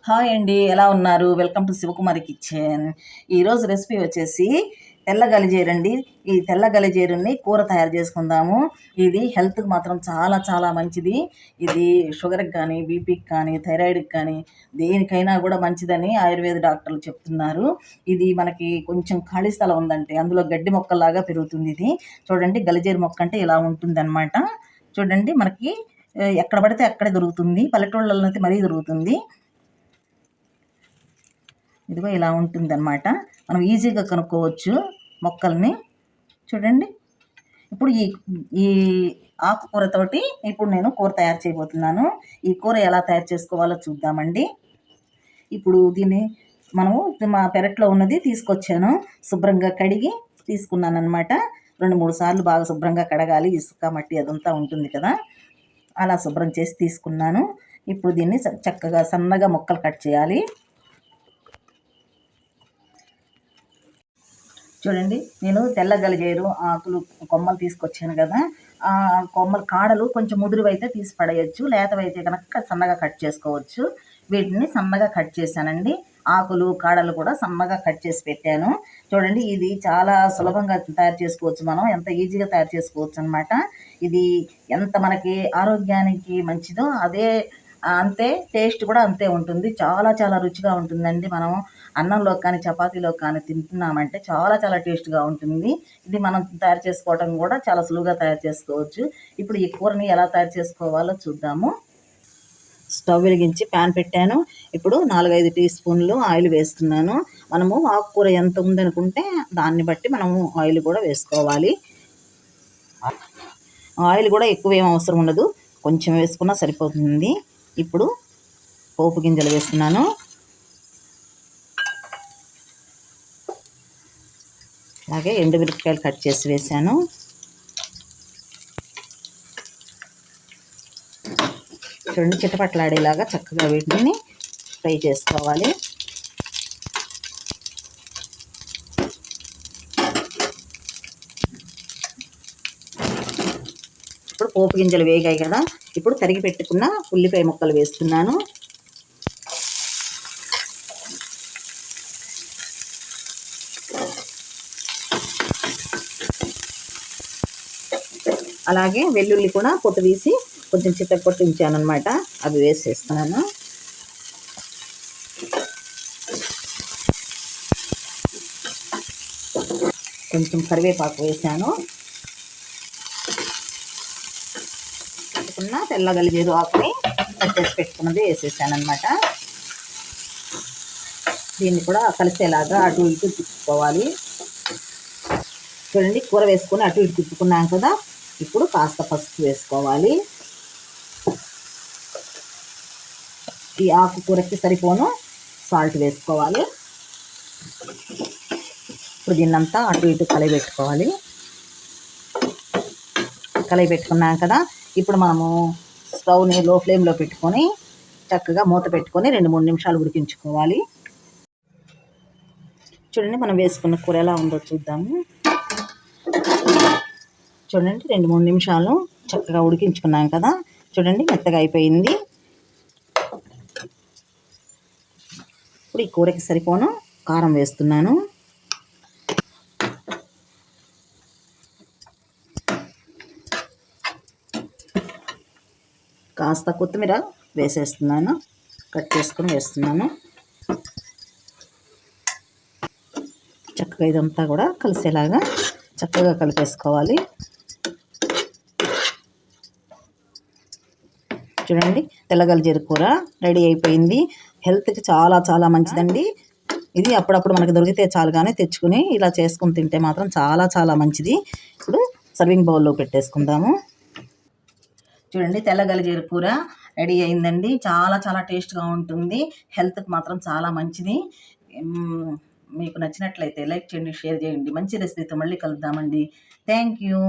Hi అండి, ఎలా ఉన్నారు? Welcome to Sivakumari kitchen. ఈరోజు రెసిపీ వచ్చేసి తెల్ల గలిజేరండి. ఈ తెల్ల గలిజేరుని కూర తయారు చేసుకుందాము. ఇది హెల్త్కి మాత్రం చాలా చాలా మంచిది. ఇది షుగర్కి కానీ, బీపీకి కానీ, థైరాయిడ్కి కానీ దేనికైనా కూడా మంచిదని ఆయుర్వేద డాక్టర్లు చెప్తున్నారు. ఇది మనకి కొంచెం ఖాళీ స్థలం ఉందంటే అందులో గడ్డి మొక్కలాగా పెరుగుతుంది. ఇది చూడండి, గలిజేరు మొక్క అంటే ఇలా ఉంటుంది అనమాట. చూడండి, మనకి ఎక్కడ పడితే అక్కడే దొరుకుతుంది. పల్లెటూళ్ళలో అయితే మరీ దొరుకుతుంది. ఇదిగో ఇలా ఉంటుందన్నమాట. మనం ఈజీగా కనుక్కోవచ్చు మొక్కల్ని. చూడండి, ఇప్పుడు ఈ ఈ ఆకుకూరతోటి ఇప్పుడు నేను కూర తయారు చేయబోతున్నాను. ఈ కూర ఎలా తయారు చేసుకోవాలో చూద్దామండి. ఇప్పుడు దీన్ని మనము మా పెరట్లో ఉన్నది తీసుకొచ్చాను. శుభ్రంగా కడిగి తీసుకున్నాను అనమాట. 2-3 సార్లు బాగా శుభ్రంగా కడగాలి. ఇసుక మట్టి అదంతా ఉంటుంది కదా, అలా శుభ్రం చేసి తీసుకున్నాను. ఇప్పుడు దీన్ని చక్కగా సన్నగా ముక్కలు కట్ చేయాలి. చూడండి, నేను తెల్ల గలిజేరు ఆకులు కొమ్మలు తీసుకొచ్చాను కదా, ఆ కొమ్మల కాడలు కొంచెం ముదురువైతే తీసి పడేయచ్చు, లేతవైతే కనుక సన్నగా కట్ చేసుకోవచ్చు. వీటిని సన్నగా కట్ చేశానండి. ఆకులు కాడలు కూడా సన్నగా కట్ చేసి పెట్టాను. చూడండి, ఇది చాలా సులభంగా తయారు చేసుకోవచ్చు. మనం ఎంత ఈజీగా తయారు చేసుకోవచ్చు అనమాట. ఇది ఎంత మనకి ఆరోగ్యానికి మంచిదో అంతే టేస్ట్ కూడా అంతే ఉంటుంది. చాలా చాలా రుచిగా ఉంటుందండి. మనం అన్నంలో కానీ చపాతీలో కానీ తింటున్నామంటే చాలా చాలా టేస్ట్గా ఉంటుంది. ఇది మనం తయారు చేసుకోవడం కూడా చాలా సులువుగా తయారు చేసుకోవచ్చు. ఇప్పుడు ఈ కూరని ఎలా తయారు చేసుకోవాలో చూద్దాము. స్టవ్ వెలిగించి ప్యాన్ పెట్టాను. ఇప్పుడు 4-5 టీ స్పూన్లు ఆయిల్ వేస్తున్నాను. మనము ఆకుకూర ఎంత ఉందనుకుంటే దాన్ని బట్టి మనము ఆయిల్ కూడా వేసుకోవాలి. ఆయిల్ కూడా ఎక్కువ ఏం అవసరం ఉండదు, కొంచెం వేసుకున్నా సరిపోతుంది. ఇప్పుడు పోపు గింజలు వేస్తున్నాను. అలాగే ఎండుమిరపకాయలు కట్ చేసి వేసాను. చూడండి, చిటపట్లాడేలాగా చక్కగా వీటిని ఫ్రై చేసుకోవాలి. ఇప్పుడు పోపు గింజలు వేగాయి కదా, ఇప్పుడు తరిగి పెట్టుకున్న ఉల్లిపాయ ముక్కలు వేస్తున్నాను. అలాగే వెల్లుల్లి కూడా పొట్టు తీసి కొంచెం చితక్కొట్టి ఉంచాను అనమాట, అవి వేసేస్తున్నాను. కొంచెం కరివేపాకు వేసాను. తెల్ల గలిజేరు ఆకుని కట్ చేసి పెట్టుకున్నది వేసేసాను అనమాట. దీన్ని కూడా కలిసేలాగా అటు ఇటు తిప్పుకోవాలి. చూడండి, కూర వేసుకొని అటు ఇటు తిప్పుకున్నాం కదా, ఇప్పుడు కాస్త పసుపు వేసుకోవాలి. ఈ ఆకుకూరకి సరిపోను సాల్ట్ వేసుకోవాలి. ఇప్పుడు దీన్నంతా అటు ఇటు కలయబెట్టుకోవాలి. కలయబెట్టుకున్నాం కదా, ఇప్పుడు మనము స్టవ్ని లో ఫ్లేమ్లో పెట్టుకొని చక్కగా మూత పెట్టుకొని 2-3 నిమిషాలు ఉడికించుకోవాలి. చూడండి, మనం వేసుకున్న కూర ఎలా ఉందో చూద్దాము. చూడండి, 2-3 నిమిషాలు చక్కగా ఉడికించుకున్నాం కదా. చూడండి, మెత్తగా అయిపోయింది. ఇప్పుడు ఈ కూరకి సరిపోను కారం వేస్తున్నాను. కాస్త కొత్తిమీర వేసేస్తున్నాను, కట్ చేసుకొని వేస్తున్నాను. చక్కగా ఇదంతా కూడా కలిసేలాగా చక్కగా కలిపేసుకోవాలి. చూడండి, తెల్ల గలిజేరు కూర రెడీ అయిపోయింది. హెల్త్కి చాలా చాలా మంచిదండి. ఇది అప్పుడప్పుడు మనకు దొరికితే చాలు, కానీ తెచ్చుకుని ఇలా చేసుకుని తింటే మాత్రం చాలా చాలా మంచిది. ఇప్పుడు సర్వింగ్ బౌల్లో పెట్టేసుకుందాము. చూడండి, తెల్ల గలిజేరు కూర రెడీ అయిందండి. చాలా చాలా టేస్ట్గా ఉంటుంది. హెల్త్కి మాత్రం చాలా మంచిది. మీకు నచ్చినట్లయితే లైక్ చేయండి, షేర్ చేయండి. మంచి రెసిపీతో మళ్ళీ కలుద్దామండి. Thank you.